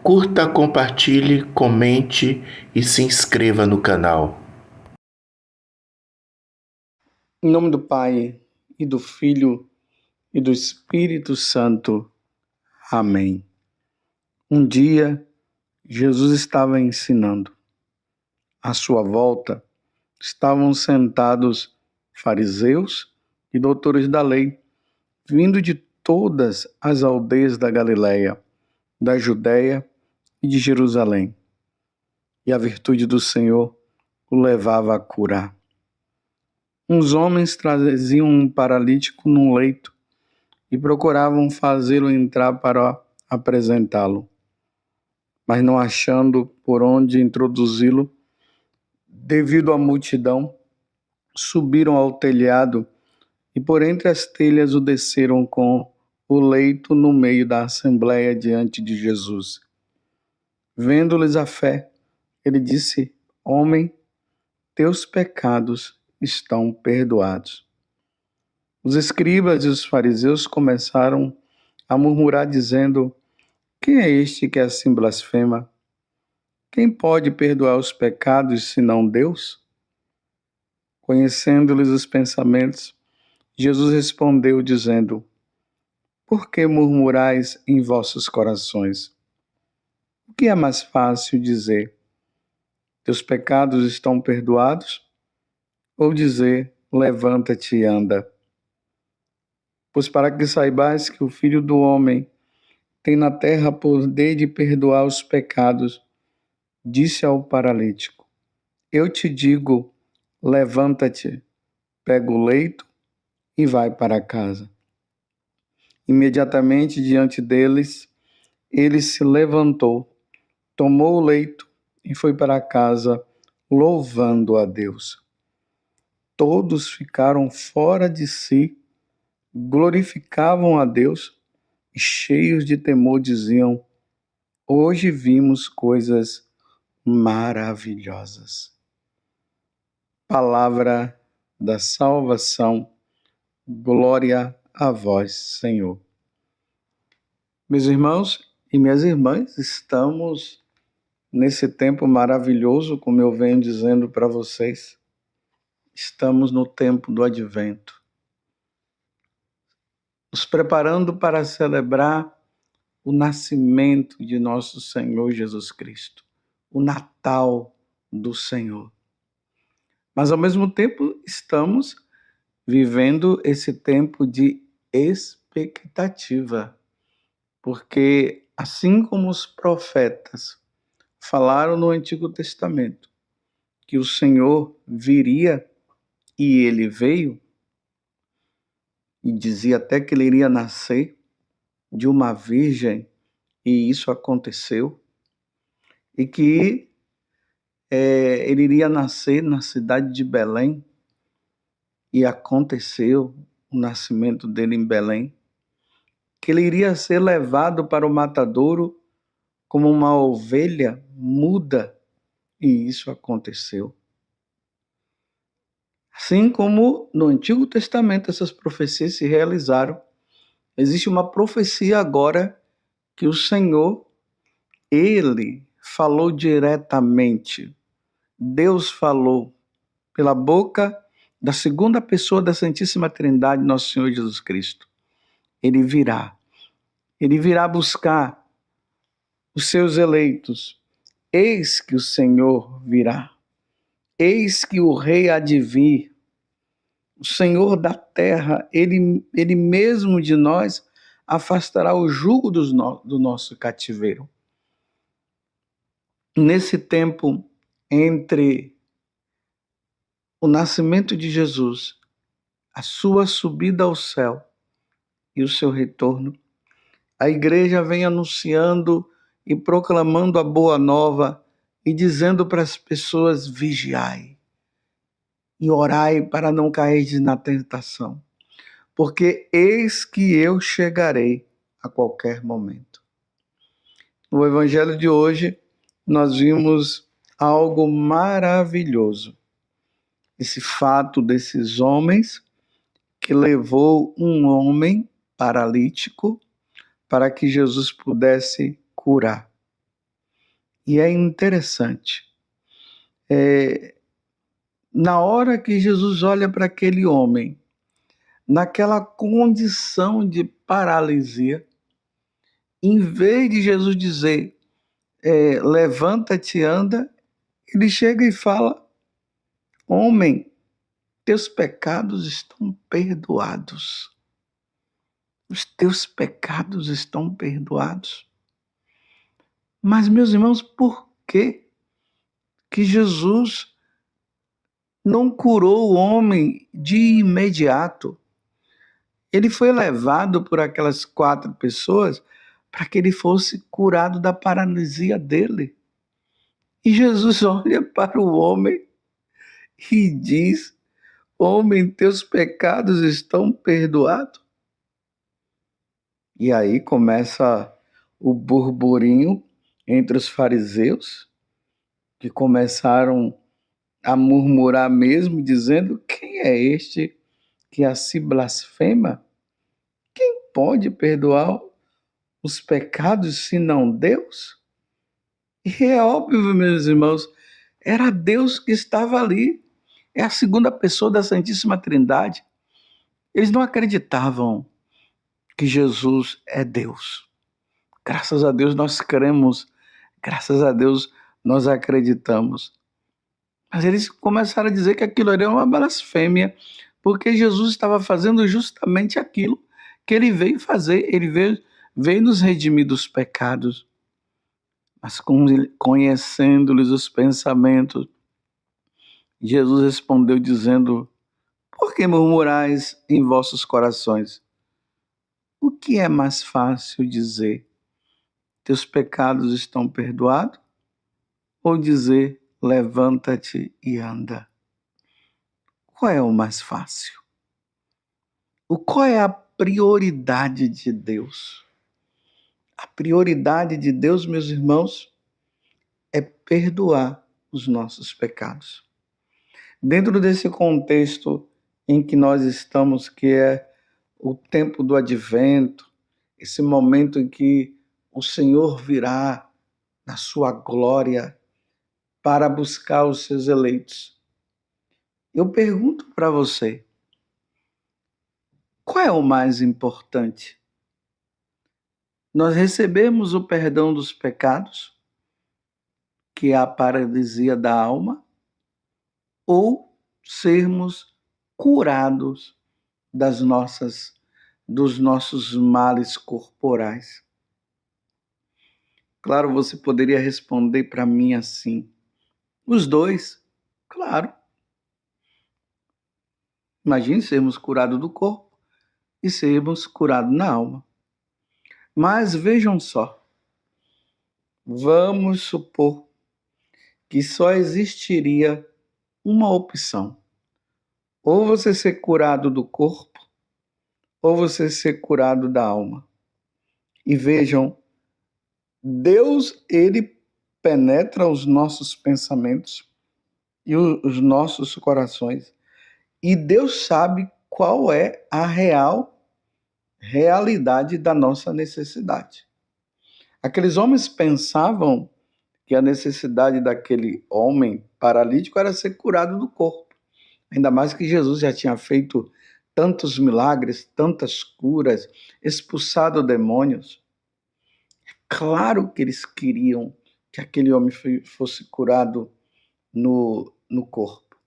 Curta, compartilhe, comente e se inscreva no canal. Em nome do Pai, e do Filho, e do Espírito Santo. Amém. Um dia, Jesus estava ensinando. À sua volta, estavam sentados fariseus e doutores da lei, vindo de todas as aldeias da Galileia, da Judéia e de Jerusalém. E a virtude do Senhor o levava a curar. Uns homens traziam um paralítico num leito e procuravam fazê-lo entrar para apresentá-lo. Mas não achando por onde introduzi-lo, devido à multidão, subiram ao telhado e por entre as telhas o desceram com o leito no meio da assembleia diante de Jesus. Vendo-lhes a fé, ele disse: Homem, teus pecados estão perdoados. Os escribas e os fariseus começaram a murmurar, dizendo: Quem é este que assim blasfema? Quem pode perdoar os pecados senão Deus? Conhecendo-lhes os pensamentos, Jesus respondeu, dizendo: Por que murmurais em vossos corações? O que é mais fácil dizer: Teus pecados estão perdoados? Ou dizer: Levanta-te e anda? Pois para que saibais que o Filho do Homem tem na terra poder de perdoar os pecados, disse ao paralítico: Eu te digo, levanta-te, pega o leito e vai para casa. Imediatamente diante deles, ele se levantou, tomou o leito e foi para casa, louvando a Deus. Todos ficaram fora de si, glorificavam a Deus e, cheios de temor, diziam: Hoje vimos coisas maravilhosas. Palavra da salvação, glória a vós, Senhor. Meus irmãos e minhas irmãs, estamos nesse tempo maravilhoso, como eu venho dizendo para vocês. Estamos no tempo do Advento, nos preparando para celebrar o nascimento de nosso Senhor Jesus Cristo, o Natal do Senhor. Mas, ao mesmo tempo, estamos vivendo esse tempo de expectativa, porque, assim como os profetas falaram no Antigo Testamento que o Senhor viria e ele veio, e dizia até que ele iria nascer de uma virgem, e isso aconteceu, e que ele iria nascer na cidade de Belém, e aconteceu o nascimento dele em Belém, que ele iria ser levado para o matadouro como uma ovelha muda, e isso aconteceu. Assim como no Antigo Testamento essas profecias se realizaram, existe uma profecia agora que o Senhor, ele falou diretamente. Deus falou pela boca da segunda pessoa da Santíssima Trindade, nosso Senhor Jesus Cristo. Ele virá buscar os seus eleitos. Eis que o Senhor virá. Eis que o Rei há de vir. O Senhor da terra, ele mesmo de nós afastará o jugo do nosso cativeiro. Nesse tempo entre o nascimento de Jesus, a sua subida ao céu e o seu retorno, a igreja vem anunciando e proclamando a boa nova e dizendo para as pessoas: vigiai e orai para não cair na tentação, porque eis que eu chegarei a qualquer momento. No evangelho de hoje, nós vimos algo maravilhoso. Esse fato desses homens que levou um homem paralítico para que Jesus pudesse curar. E é interessante. Na hora que Jesus olha para aquele homem, naquela condição de paralisia, em vez de Jesus dizer, levanta-te e anda, ele chega e fala, homem, teus pecados estão perdoados. Os teus pecados estão perdoados. Mas, meus irmãos, por que Jesus não curou o homem de imediato? Ele foi levado por aquelas 4 pessoas para que ele fosse curado da paralisia dele. E Jesus olha para o homem e diz, homem, teus pecados estão perdoados. E aí começa o burburinho entre os fariseus, que começaram a murmurar mesmo, dizendo, quem é este que assim blasfema? Quem pode perdoar os pecados senão Deus? E é óbvio, meus irmãos, era Deus que estava ali. É a segunda pessoa da Santíssima Trindade. Eles não acreditavam que Jesus é Deus. Graças a Deus nós cremos, graças a Deus nós acreditamos. Mas eles começaram a dizer que aquilo era uma blasfêmia, porque Jesus estava fazendo justamente aquilo que ele veio fazer. Ele veio nos redimir dos pecados. Mas conhecendo-lhes os pensamentos, Jesus respondeu dizendo, por que murmurais em vossos corações? O que é mais fácil dizer, teus pecados estão perdoados? Ou dizer, levanta-te e anda? Qual é o mais fácil? Qual é a prioridade de Deus? A prioridade de Deus, meus irmãos, é perdoar os nossos pecados. Dentro desse contexto em que nós estamos, que é o tempo do advento, esse momento em que o Senhor virá na sua glória para buscar os seus eleitos. Eu pergunto para você, qual é o mais importante? Nós recebemos o perdão dos pecados, que é a paralisia da alma, ou sermos curados dos nossos males corporais? Claro, você poderia responder para mim assim, os dois, claro. Imagine sermos curados do corpo e sermos curados na alma. Mas vejam só, vamos supor que só existiria uma opção. Ou você ser curado do corpo, ou você ser curado da alma. E vejam, Deus, ele penetra os nossos pensamentos e os nossos corações. E Deus sabe qual é a realidade da nossa necessidade. Aqueles homens pensavam que a necessidade daquele homem paralítico era ser curado do corpo. Ainda mais que Jesus já tinha feito tantos milagres, tantas curas, expulsado demônios. Claro que eles queriam que aquele homem fosse curado no corpo.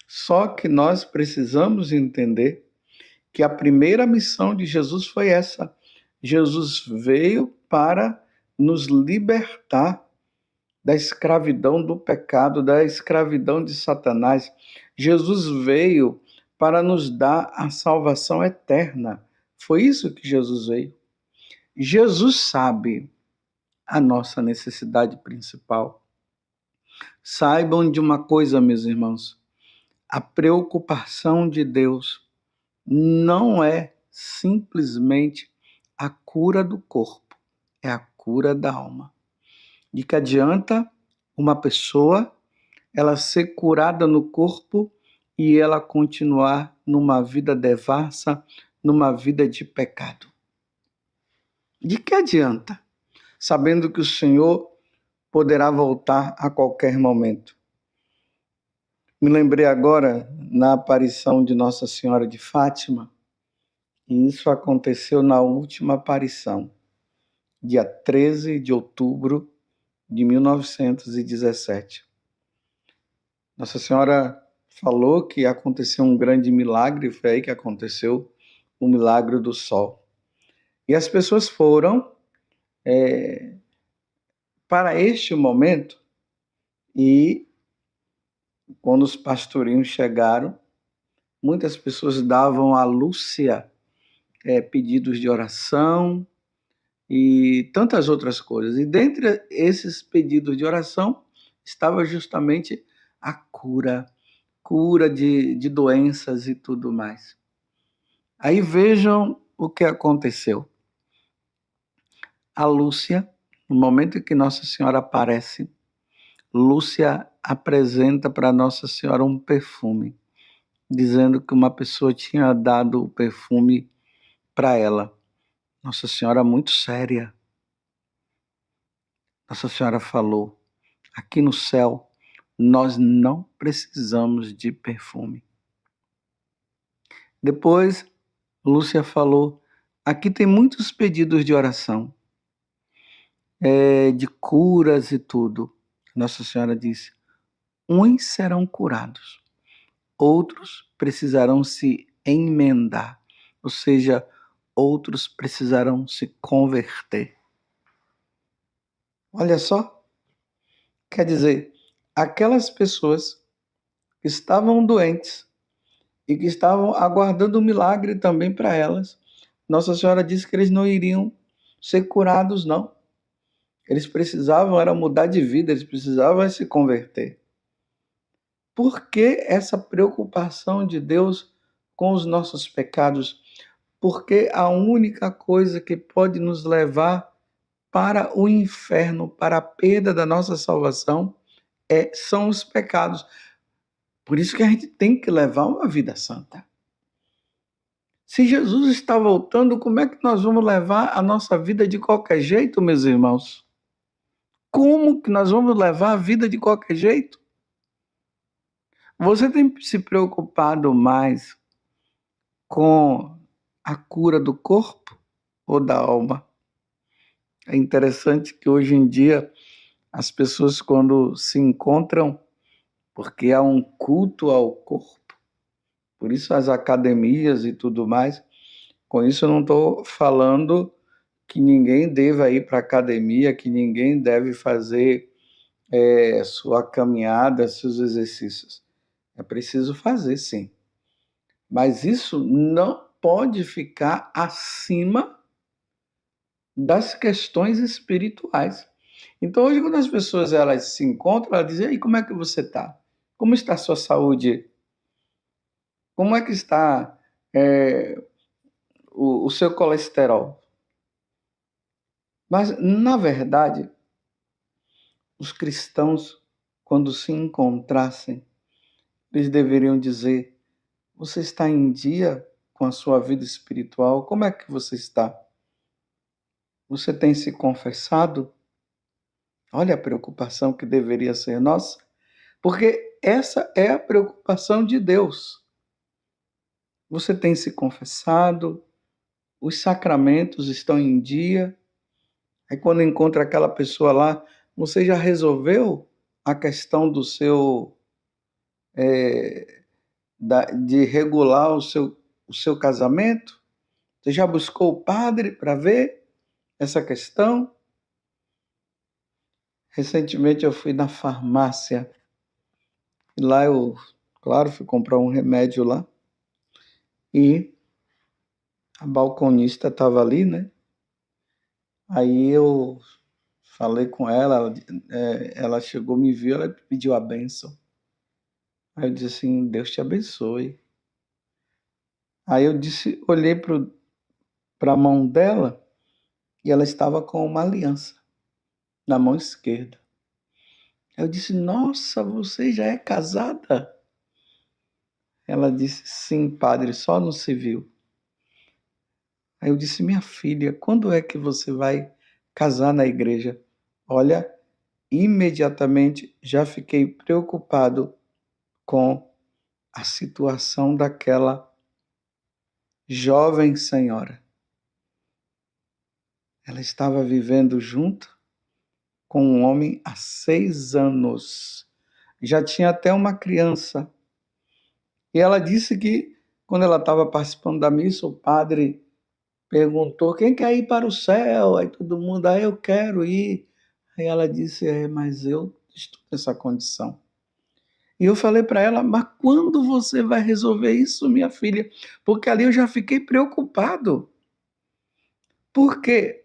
Só que nós precisamos entender que a primeira missão de Jesus foi essa. Jesus veio para nos libertar da escravidão do pecado, da escravidão de Satanás. Jesus veio para nos dar a salvação eterna. Foi isso que Jesus veio. Jesus sabe a nossa necessidade principal. Saibam de uma coisa, meus irmãos, a preocupação de Deus não é simplesmente a cura do corpo, é a cura da alma. De que adianta uma pessoa ela ser curada no corpo e ela continuar numa vida devassa, numa vida de pecado? De que adianta? Sabendo que o Senhor poderá voltar a qualquer momento. Me lembrei agora na aparição de Nossa Senhora de Fátima, e isso aconteceu na última aparição, dia 13 de outubro de 1917. Nossa Senhora falou que aconteceu um grande milagre, foi aí que aconteceu o milagre do sol. E as pessoas foram para este momento, e quando os pastorinhos chegaram, muitas pessoas davam a Lúcia pedidos de oração e tantas outras coisas. E dentre esses pedidos de oração estava justamente a cura de doenças e tudo mais. Aí vejam o que aconteceu. A Lúcia, no momento em que Nossa Senhora aparece, Lúcia apresenta para Nossa Senhora um perfume, dizendo que uma pessoa tinha dado o perfume para ela. Nossa Senhora muito séria. Nossa Senhora falou: aqui no céu nós não precisamos de perfume. Depois, Lúcia falou: aqui tem muitos pedidos de oração, de curas e tudo. Nossa Senhora disse: uns serão curados, outros precisarão se emendar, ou seja, outros precisarão se converter. Olha só, quer dizer, aquelas pessoas que estavam doentes e que estavam aguardando um milagre também para elas, Nossa Senhora disse que eles não iriam ser curados, não. Eles precisavam era mudar de vida, eles precisavam se converter. Por que essa preocupação de Deus com os nossos pecados? Porque a única coisa que pode nos levar para o inferno, para a perda da nossa salvação, são os pecados. Por isso que a gente tem que levar uma vida santa. Se Jesus está voltando, como é que nós vamos levar a nossa vida de qualquer jeito, meus irmãos? Como que nós vamos levar a vida de qualquer jeito? Você tem se preocupado mais com a cura do corpo ou da alma? É interessante que hoje em dia as pessoas, quando se encontram, porque há um culto ao corpo, por isso as academias e tudo mais. Com isso eu não estou falando que ninguém deva ir para a academia, que ninguém deve fazer sua caminhada, seus exercícios. É preciso fazer, sim. Mas isso não pode ficar acima das questões espirituais. Então, hoje, quando as pessoas elas se encontram, elas dizem: e como é que você está? Como está a sua saúde? Como é que está o seu colesterol? Mas, na verdade, os cristãos, quando se encontrassem, eles deveriam dizer: você está em dia com a sua vida espiritual? Como é que você está? Você tem se confessado? Olha a preocupação que deveria ser nossa, porque essa é a preocupação de Deus. Você tem se confessado? Os sacramentos estão em dia? Aí quando encontra aquela pessoa lá, você já resolveu a questão do seu de regular o seu casamento? Você já buscou o padre para ver essa questão? Recentemente eu fui na farmácia e lá eu, claro, fui comprar um remédio lá e a balconista estava ali, né? Aí eu falei com ela, ela chegou, me viu, ela pediu a bênção. Aí eu disse assim: Deus te abençoe. Aí eu disse, olhei para a mão dela e ela estava com uma aliança na mão esquerda. Eu disse: nossa, você já é casada? Ela disse: sim, padre, só no civil. Aí eu disse: minha filha, quando é que você vai casar na igreja? Olha, imediatamente já fiquei preocupado com a situação daquela jovem senhora. Ela estava vivendo junto com um homem há 6 anos. Já tinha até uma criança. E ela disse que, quando ela estava participando da missa, o padre perguntou: quem quer ir para o céu? Aí todo mundo: eu quero ir. Aí ela disse: mas eu estou nessa condição. E eu falei para ela: mas quando você vai resolver isso, minha filha? Porque ali eu já fiquei preocupado. Por quê?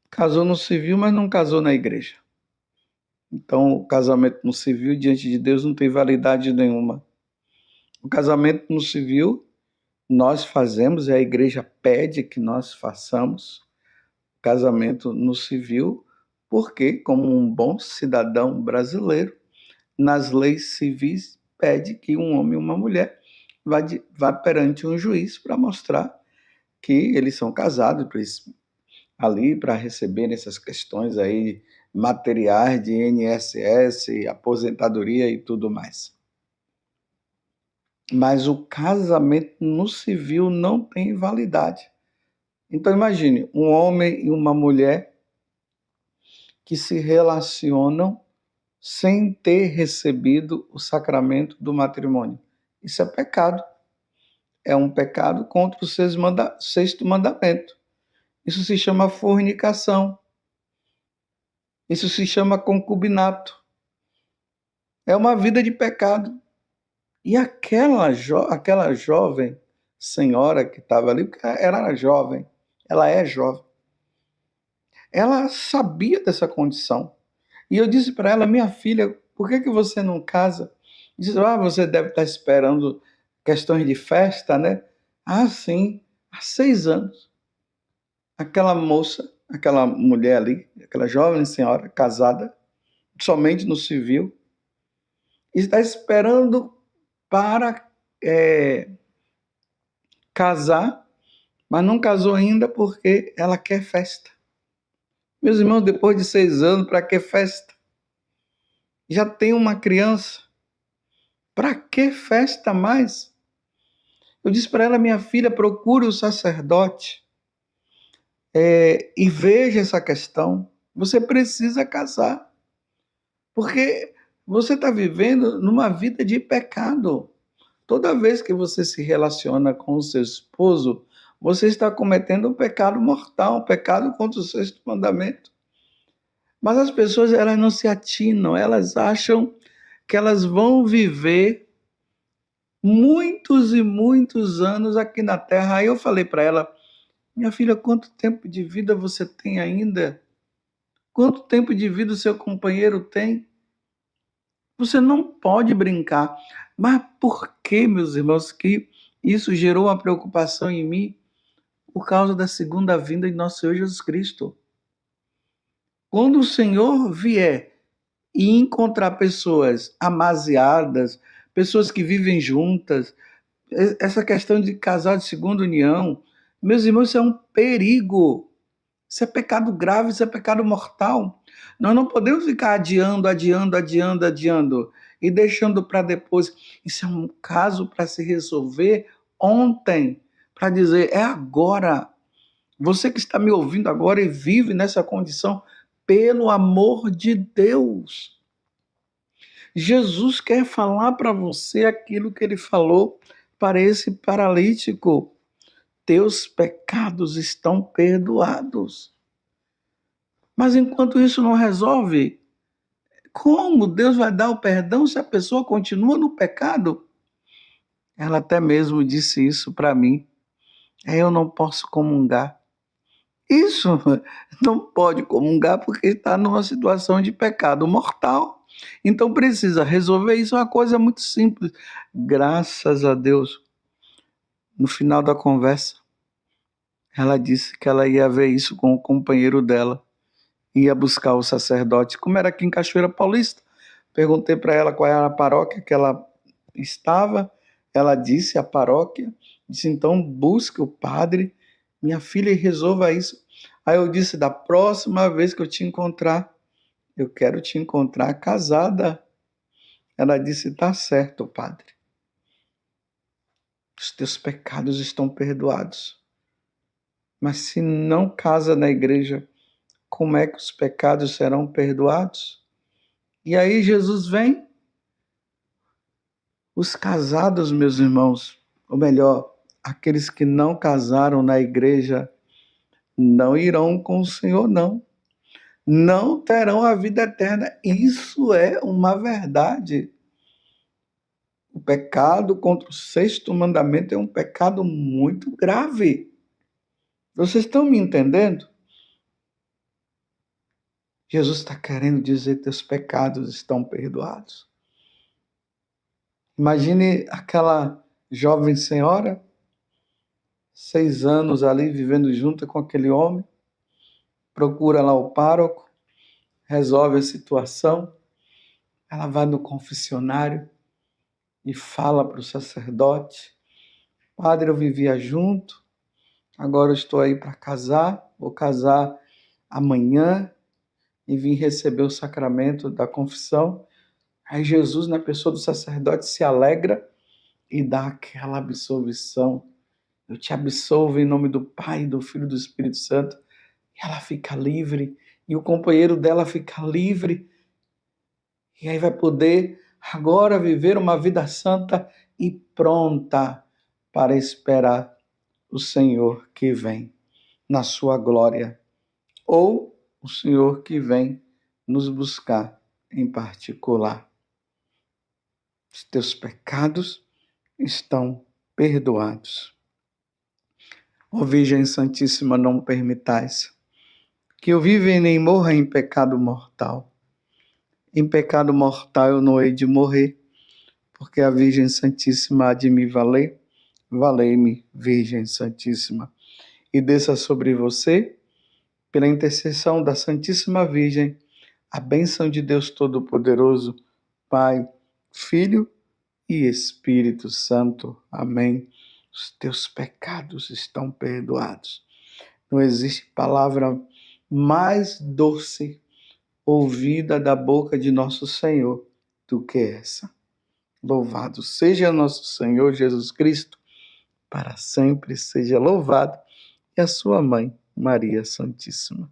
Casou no civil, mas não casou na igreja. Então, o casamento no civil, diante de Deus, não tem validade nenhuma. O casamento no civil, nós fazemos, e a igreja pede que nós façamos casamento no civil, porque, como um bom cidadão brasileiro, nas leis civis, pede que um homem e uma mulher vá perante um juiz para mostrar que eles são casados, ali para receber essas questões aí materiais de INSS, aposentadoria e tudo mais. Mas o casamento no civil não tem validade. Então imagine, um homem e uma mulher que se relacionam sem ter recebido o sacramento do matrimônio. Isso é pecado. É um pecado contra o sexto mandamento. Isso se chama fornicação. Isso se chama concubinato. É uma vida de pecado. E aquela jovem senhora que estava ali, porque ela era jovem, ela é jovem, ela sabia dessa condição. E eu disse para ela: minha filha, por que você não casa? Disse: você deve estar esperando questões de festa, né? Sim, há 6 anos. Aquela moça, aquela mulher ali, aquela jovem senhora casada, somente no civil, está esperando para casar, mas não casou ainda porque ela quer festa. Meus irmãos, depois de 6 anos, para que festa? Já tem uma criança. Para que festa mais? Eu disse para ela: minha filha, procure o sacerdote e veja essa questão. Você precisa casar, porque você está vivendo numa vida de pecado. Toda vez que você se relaciona com o seu esposo, você está cometendo um pecado mortal, um pecado contra o sexto mandamento. Mas as pessoas, elas não se atinam, elas acham que elas vão viver muitos e muitos anos aqui na Terra. Aí eu falei para ela: minha filha, quanto tempo de vida você tem ainda? Quanto tempo de vida o seu companheiro tem? Você não pode brincar. Mas por que, meus irmãos, que isso gerou uma preocupação em mim? Por causa da segunda vinda de nosso Senhor Jesus Cristo. Quando o Senhor vier e encontrar pessoas amaziadas, pessoas que vivem juntas, essa questão de casar de segunda união, meus irmãos, isso é um perigo. Isso é pecado grave, isso é pecado mortal. Nós não podemos ficar adiando e deixando para depois. Isso é um caso para se resolver ontem, para dizer: é agora. Você que está me ouvindo agora e vive nessa condição, pelo amor de Deus, Jesus quer falar para você aquilo que ele falou para esse paralítico: teus pecados estão perdoados. Mas enquanto isso não resolve, como Deus vai dar o perdão se a pessoa continua no pecado? Ela até mesmo disse isso para mim: eu não posso comungar. Isso, não pode comungar porque está numa situação de pecado mortal. Então precisa resolver isso. É uma coisa muito simples. Graças a Deus, no final da conversa, ela disse que ela ia ver isso com o companheiro dela, ia buscar o sacerdote. Como era aqui em Cachoeira Paulista, perguntei para ela qual era a paróquia que ela estava. Ela disse a paróquia. Disse: então busque o padre, minha filha, e resolva isso. Aí eu disse: da próxima vez que eu te encontrar, eu quero te encontrar casada. Ela disse, tá certo, padre. Os teus pecados estão perdoados. Mas se não casa na igreja, como é que os pecados serão perdoados? E aí Jesus vem. Os casados, meus irmãos, ou melhor, aqueles que não casaram na igreja, não irão com o Senhor, não. Não terão a vida eterna. Isso é uma verdade. O pecado contra o sexto mandamento é um pecado muito grave. Vocês estão me entendendo? Jesus está querendo dizer que teus pecados estão perdoados. Imagine aquela jovem senhora, 6 anos ali vivendo junto com aquele homem, procura lá o pároco, resolve a situação, ela vai no confessionário e fala para o sacerdote, padre, eu vivia junto, agora eu estou aí para casar, vou casar amanhã e vim receber o sacramento da confissão. Aí Jesus, na pessoa do sacerdote, se alegra e dá aquela absolvição. Eu te absolvo em nome do Pai, do Filho e do Espírito Santo. E ela fica livre, e o companheiro dela fica livre. E aí vai poder agora viver uma vida santa e pronta para esperar o Senhor que vem na sua glória. Ou o Senhor que vem nos buscar em particular. Os teus pecados estão perdoados. Ó Virgem Santíssima, não permitais que eu viva e nem morra em pecado mortal. Em pecado mortal eu não hei de morrer, porque a Virgem Santíssima há de me valer. Valei-me, Virgem Santíssima. E desça sobre você, pela intercessão da Santíssima Virgem, a bênção de Deus Todo-Poderoso, Pai, Filho e Espírito Santo. Amém. Os teus pecados estão perdoados. Não existe palavra mais doce ouvida da boca de nosso Senhor do que essa. Louvado seja nosso Senhor Jesus Cristo, para sempre seja louvado, e a sua mãe, Maria Santíssima.